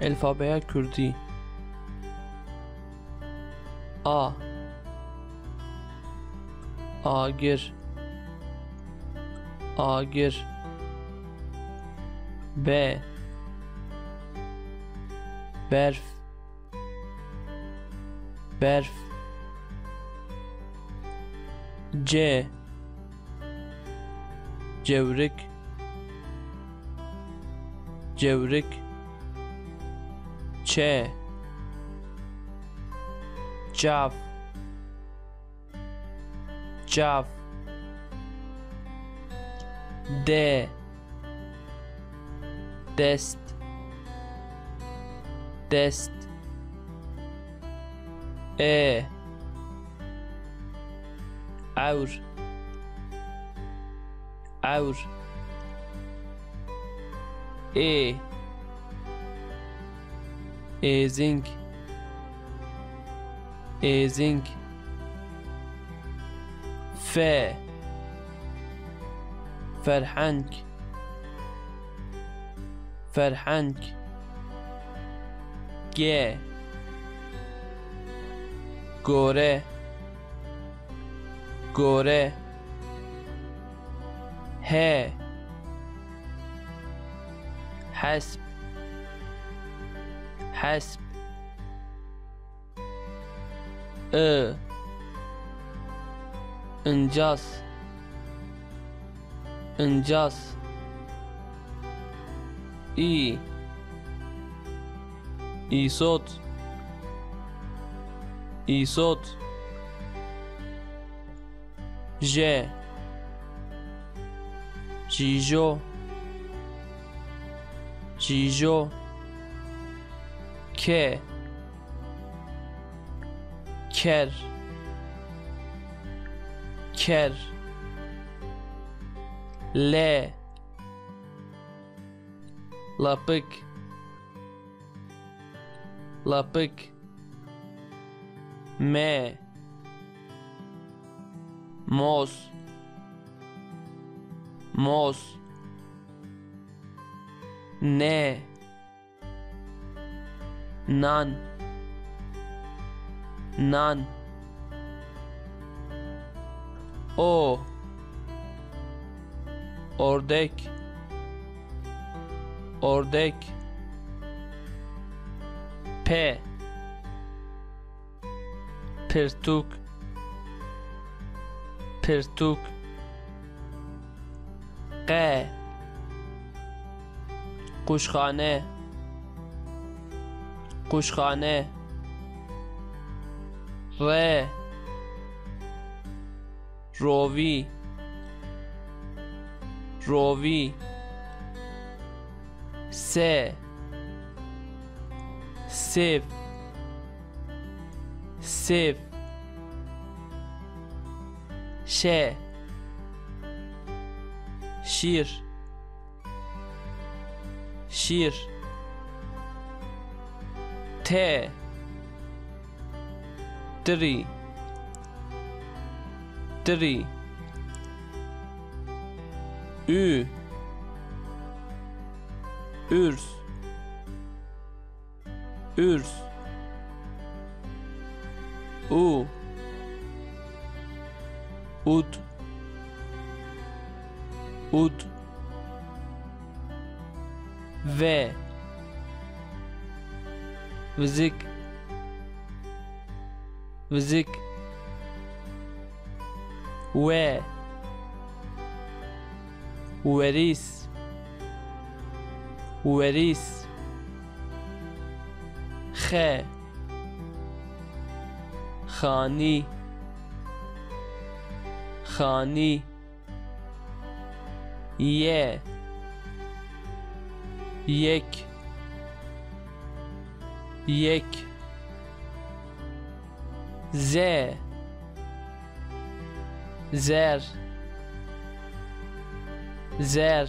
الفابای کوردی آ آگر آگر ب برف برف ج جورک جورک چه جاف جاف د دست دست اور اور ایزینگ ایزینگ فرهنگ فرهنگ گوره گوره حسب حسب انجاز انجاز ایسود ایسود جیجو جیجو که کر کر لپک لپک موز موز نان نان اردک اردک پرتوک پرتوک قوشخانه قوشخانه روی روی سیف سیف شیر شیر تری تری ارز ارز اود اود وزک وزک وریس وریس خانی خانی یک زر زر